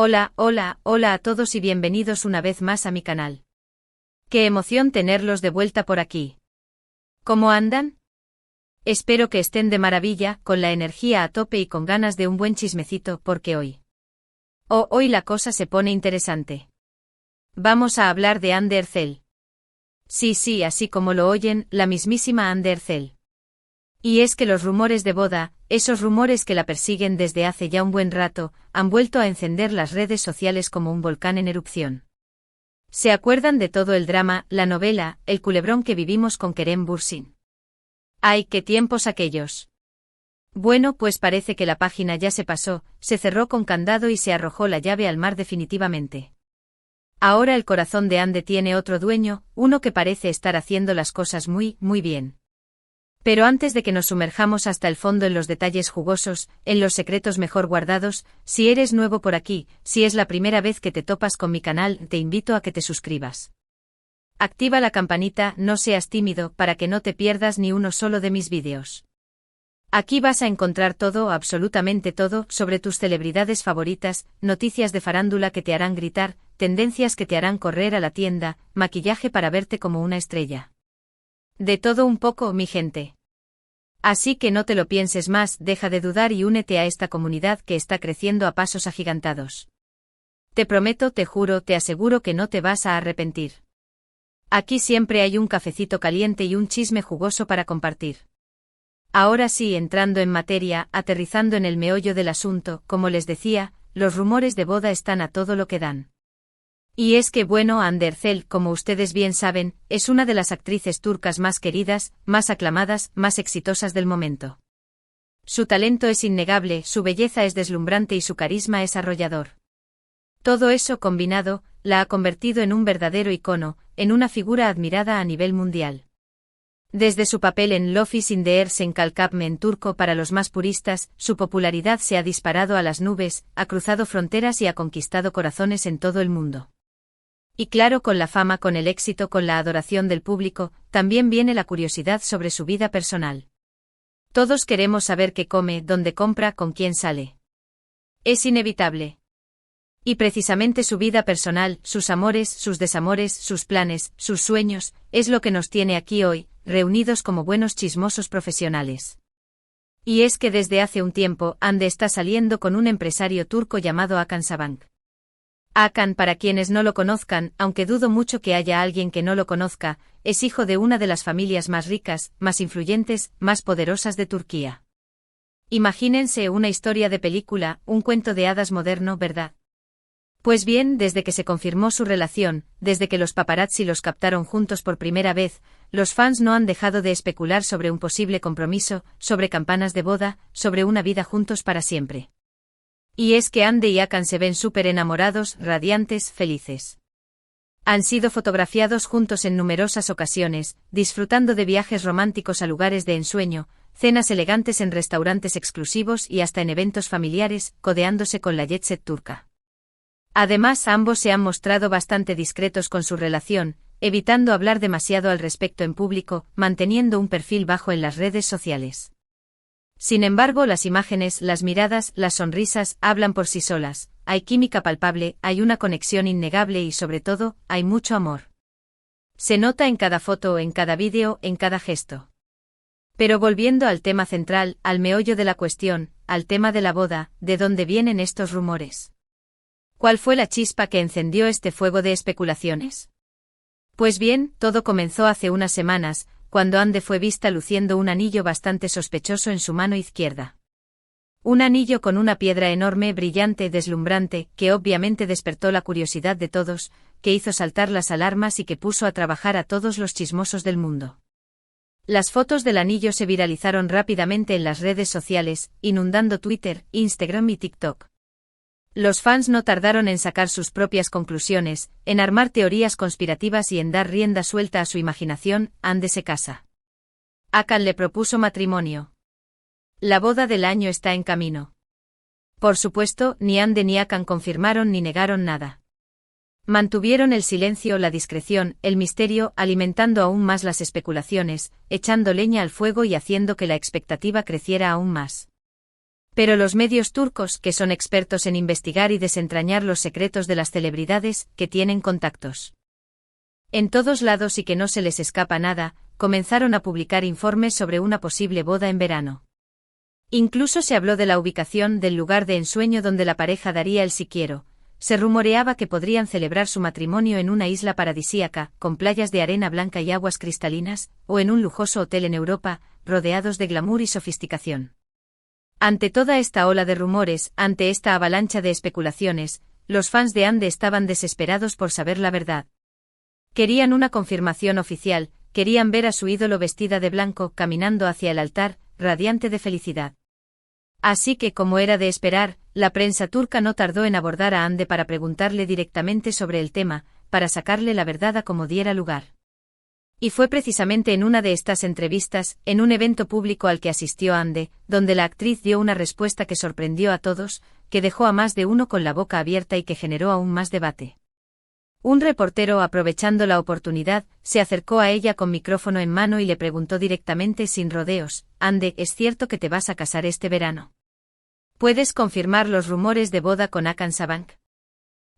Hola, hola, hola a todos y bienvenidos una vez más a mi canal. Qué emoción tenerlos de vuelta por aquí. ¿Cómo andan? Espero que estén de maravilla, con la energía a tope y con ganas de un buen chismecito porque hoy la cosa se pone interesante. Vamos a hablar de Ander Zell. Sí, así como lo oyen, la mismísima Ander Zell. Y es que los rumores de boda, esos rumores que la persiguen desde hace ya un buen rato, han vuelto a encender las redes sociales como un volcán en erupción. ¿Se acuerdan de todo el drama, la novela, el culebrón que vivimos con Kerem Bürsin? ¡Ay, qué tiempos aquellos! Bueno, pues parece que la página ya se pasó, se cerró con candado y se arrojó la llave al mar definitivamente. Ahora el corazón de Ande tiene otro dueño, uno que parece estar haciendo las cosas muy bien. Pero antes de que nos sumerjamos hasta el fondo en los detalles jugosos, en los secretos mejor guardados, si eres nuevo por aquí, si es la primera vez que te topas con mi canal, te invito a que te suscribas. Activa la campanita, no seas tímido, para que no te pierdas ni uno solo de mis vídeos. Aquí vas a encontrar todo, absolutamente todo, sobre tus celebridades favoritas, noticias de farándula que te harán gritar, tendencias que te harán correr a la tienda, maquillaje para verte como una estrella. De todo un poco, mi gente. Así que no te lo pienses más, deja de dudar y únete a esta comunidad que está creciendo a pasos agigantados. Te prometo, te juro, te aseguro que no te vas a arrepentir. Aquí siempre hay un cafecito caliente y un chisme jugoso para compartir. Ahora sí, entrando en materia, aterrizando en el meollo del asunto, como les decía, los rumores de boda están a todo lo que dan. Y es que bueno, Ander Zell, como ustedes bien saben, es una de las actrices turcas más queridas, más aclamadas, más exitosas del momento. Su talento es innegable, su belleza es deslumbrante y su carisma es arrollador. Todo eso combinado, la ha convertido en un verdadero icono, en una figura admirada a nivel mundial. Desde su papel en Love is in the Air en Kalkapme en turco para los más puristas, su popularidad se ha disparado a las nubes, ha cruzado fronteras y ha conquistado corazones en todo el mundo. Y claro, con la fama, con el éxito, con la adoración del público, también viene la curiosidad sobre su vida personal. Todos queremos saber qué come, dónde compra, con quién sale. Es inevitable. Y precisamente su vida personal, sus amores, sus desamores, sus planes, sus sueños, es lo que nos tiene aquí hoy, reunidos como buenos chismosos profesionales. Y es que desde hace un tiempo, Ande está saliendo con un empresario turco llamado Hakan Sabank. Hakan, para quienes no lo conozcan, aunque dudo mucho que haya alguien que no lo conozca, es hijo de una de las familias más ricas, más influyentes, más poderosas de Turquía. Imagínense una historia de película, un cuento de hadas moderno, ¿verdad? Pues bien, desde que se confirmó su relación, desde que los paparazzi los captaron juntos por primera vez, los fans no han dejado de especular sobre un posible compromiso, sobre campanas de boda, sobre una vida juntos para siempre. Y es que Ande y Hakan se ven súper enamorados, radiantes, felices. Han sido fotografiados juntos en numerosas ocasiones, disfrutando de viajes románticos a lugares de ensueño, cenas elegantes en restaurantes exclusivos y hasta en eventos familiares, codeándose con la jet set turca. Además, ambos se han mostrado bastante discretos con su relación, evitando hablar demasiado al respecto en público, manteniendo un perfil bajo en las redes sociales. Sin embargo, las imágenes, las miradas, las sonrisas, hablan por sí solas, hay química palpable, hay una conexión innegable y sobre todo, hay mucho amor. Se nota en cada foto, en cada vídeo, en cada gesto. Pero volviendo al tema central, al meollo de la cuestión, al tema de la boda, ¿de dónde vienen estos rumores? ¿Cuál fue la chispa que encendió este fuego de especulaciones? Pues bien, todo comenzó hace unas semanas, cuando Ande fue vista luciendo un anillo bastante sospechoso en su mano izquierda. Un anillo con una piedra enorme, brillante, deslumbrante, que obviamente despertó la curiosidad de todos, que hizo saltar las alarmas y que puso a trabajar a todos los chismosos del mundo. Las fotos del anillo se viralizaron rápidamente en las redes sociales, inundando Twitter, Instagram y TikTok. Los fans no tardaron en sacar sus propias conclusiones, en armar teorías conspirativas y en dar rienda suelta a su imaginación. Ande se casa. Hakan le propuso matrimonio. La boda del año está en camino. Por supuesto, ni Ande ni Hakan confirmaron ni negaron nada. Mantuvieron el silencio, la discreción, el misterio, alimentando aún más las especulaciones, echando leña al fuego y haciendo que la expectativa creciera aún más. Pero los medios turcos, que son expertos en investigar y desentrañar los secretos de las celebridades, que tienen contactos en todos lados y que no se les escapa nada, comenzaron a publicar informes sobre una posible boda en verano. Incluso se habló de la ubicación del lugar de ensueño donde la pareja daría el sí quiero. Se rumoreaba que podrían celebrar su matrimonio en una isla paradisíaca, con playas de arena blanca y aguas cristalinas, o en un lujoso hotel en Europa, rodeados de glamour y sofisticación. Ante toda esta ola de rumores, ante esta avalancha de especulaciones, los fans de Ande estaban desesperados por saber la verdad. Querían una confirmación oficial, querían ver a su ídolo vestida de blanco caminando hacia el altar, radiante de felicidad. Así que, como era de esperar, la prensa turca no tardó en abordar a Ande para preguntarle directamente sobre el tema, para sacarle la verdad a como diera lugar. Y fue precisamente en una de estas entrevistas, en un evento público al que asistió Ande, donde la actriz dio una respuesta que sorprendió a todos, que dejó a más de uno con la boca abierta y que generó aún más debate. Un reportero, aprovechando la oportunidad, se acercó a ella con micrófono en mano y le preguntó directamente sin rodeos: Ande, ¿es cierto que te vas a casar este verano? ¿Puedes confirmar los rumores de boda con Hakan Sabank?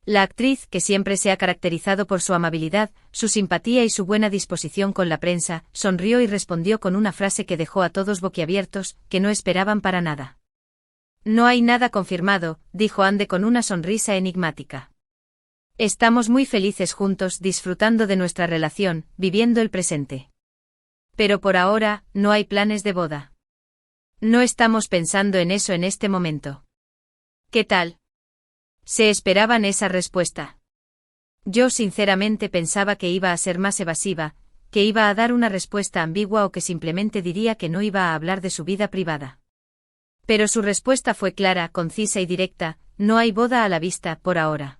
La actriz, que siempre se ha caracterizado por su amabilidad, su simpatía y su buena disposición con la prensa, sonrió y respondió con una frase que dejó a todos boquiabiertos, que no esperaban para nada. No hay nada confirmado, dijo Ande con una sonrisa enigmática. Estamos muy felices juntos, disfrutando de nuestra relación, viviendo el presente. Pero por ahora, no hay planes de boda. No estamos pensando en eso en este momento. ¿Qué tal? ¿Se esperaban esa respuesta? Yo sinceramente pensaba que iba a ser más evasiva, que iba a dar una respuesta ambigua o que simplemente diría que no iba a hablar de su vida privada. Pero su respuesta fue clara, concisa y directa: no hay boda a la vista, por ahora.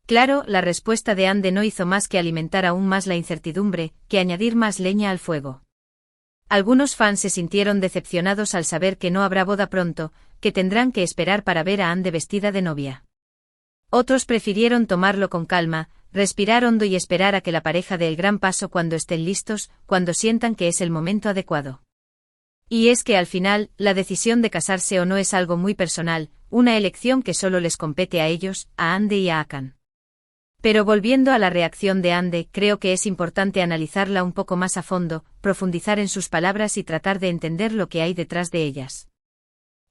Claro, la respuesta de Ande no hizo más que alimentar aún más la incertidumbre, que añadir más leña al fuego. Algunos fans se sintieron decepcionados al saber que no habrá boda pronto, que tendrán que esperar para ver a Ande vestida de novia. Otros prefirieron tomarlo con calma, respirar hondo y esperar a que la pareja dé el gran paso cuando estén listos, cuando sientan que es el momento adecuado. Y es que al final, la decisión de casarse o no es algo muy personal, una elección que solo les compete a ellos, a Ande y a Hakan. Pero volviendo a la reacción de Ande, creo que es importante analizarla un poco más a fondo, profundizar en sus palabras y tratar de entender lo que hay detrás de ellas.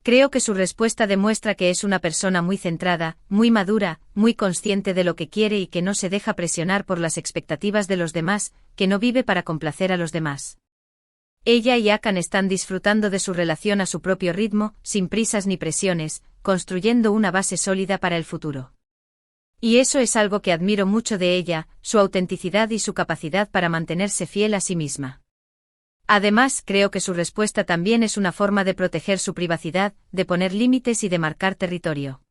Creo que su respuesta demuestra que es una persona muy centrada, muy madura, muy consciente de lo que quiere y que no se deja presionar por las expectativas de los demás, que no vive para complacer a los demás. Ella y Hakan están disfrutando de su relación a su propio ritmo, sin prisas ni presiones, construyendo una base sólida para el futuro. Y eso es algo que admiro mucho de ella, su autenticidad y su capacidad para mantenerse fiel a sí misma. Además, creo que su respuesta también es una forma de proteger su privacidad, de poner límites y de marcar territorio.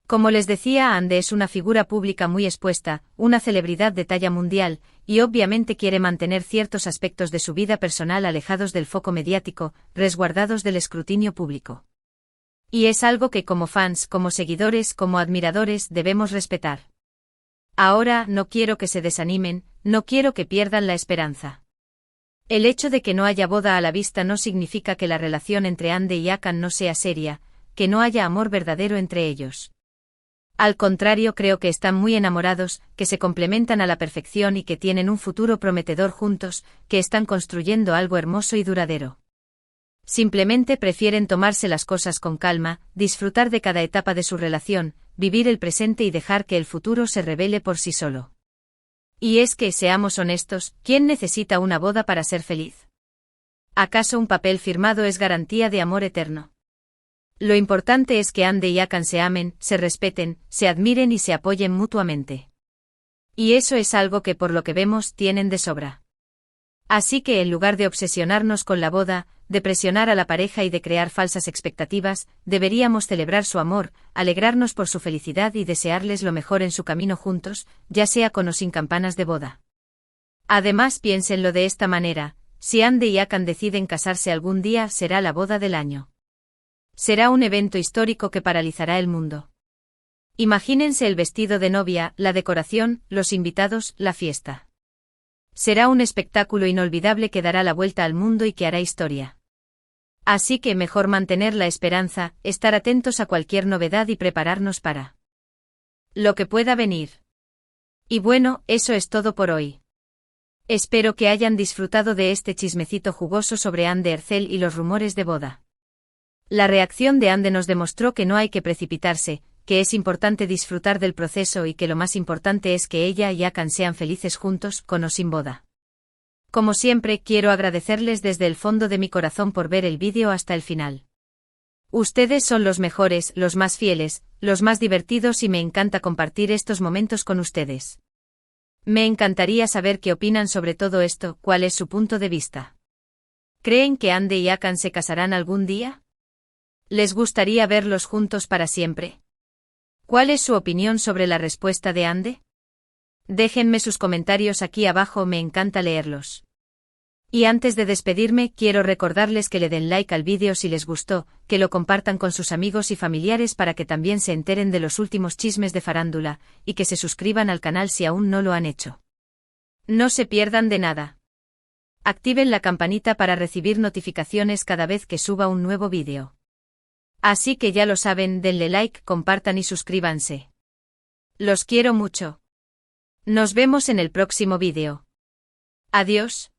Como les decía, Ande es una figura pública muy expuesta, una celebridad de talla mundial, y obviamente quiere mantener ciertos aspectos de su vida personal alejados del foco mediático, resguardados del escrutinio público. Y es algo que como fans, como seguidores, como admiradores debemos respetar. Ahora no quiero que se desanimen, no quiero que pierdan la esperanza. El hecho de que no haya boda a la vista no significa que la relación entre Ande y Hakan no sea seria, que no haya amor verdadero entre ellos. Al contrario, creo que están muy enamorados, que se complementan a la perfección y que tienen un futuro prometedor juntos, que están construyendo algo hermoso y duradero. Simplemente prefieren tomarse las cosas con calma, disfrutar de cada etapa de su relación, vivir el presente y dejar que el futuro se revele por sí solo. Y es que, seamos honestos, ¿quién necesita una boda para ser feliz? ¿Acaso un papel firmado es garantía de amor eterno? Lo importante es que Ande y Hakan se amen, se respeten, se admiren y se apoyen mutuamente. Y eso es algo que por lo que vemos tienen de sobra. Así que en lugar de obsesionarnos con la boda, de presionar a la pareja y de crear falsas expectativas, deberíamos celebrar su amor, alegrarnos por su felicidad y desearles lo mejor en su camino juntos, ya sea con o sin campanas de boda. Además, piénsenlo de esta manera: si Ande y Hakan deciden casarse algún día, será la boda del año. Será un evento histórico que paralizará el mundo. Imagínense el vestido de novia, la decoración, los invitados, la fiesta. Será un espectáculo inolvidable que dará la vuelta al mundo y que hará historia. Así que mejor mantener la esperanza, estar atentos a cualquier novedad y prepararnos para lo que pueda venir. Y bueno, eso es todo por hoy. Espero que hayan disfrutado de este chismecito jugoso sobre Anne Ercel y los rumores de boda. La reacción de Anne nos demostró que no hay que precipitarse, que es importante disfrutar del proceso y que lo más importante es que ella y Hakan sean felices juntos, con o sin boda. Como siempre, quiero agradecerles desde el fondo de mi corazón por ver el vídeo hasta el final. Ustedes son los mejores, los más fieles, los más divertidos y me encanta compartir estos momentos con ustedes. Me encantaría saber qué opinan sobre todo esto, cuál es su punto de vista. ¿Creen que Anne y Hakan se casarán algún día? ¿Les gustaría verlos juntos para siempre? ¿Cuál es su opinión sobre la respuesta de Anne? Déjenme sus comentarios aquí abajo, me encanta leerlos. Y antes de despedirme, quiero recordarles que le den like al vídeo si les gustó, que lo compartan con sus amigos y familiares para que también se enteren de los últimos chismes de farándula, y que se suscriban al canal si aún no lo han hecho. No se pierdan de nada. Activen la campanita para recibir notificaciones cada vez que suba un nuevo vídeo. Así que ya lo saben, denle like, compartan y suscríbanse. Los quiero mucho. Nos vemos en el próximo vídeo. Adiós.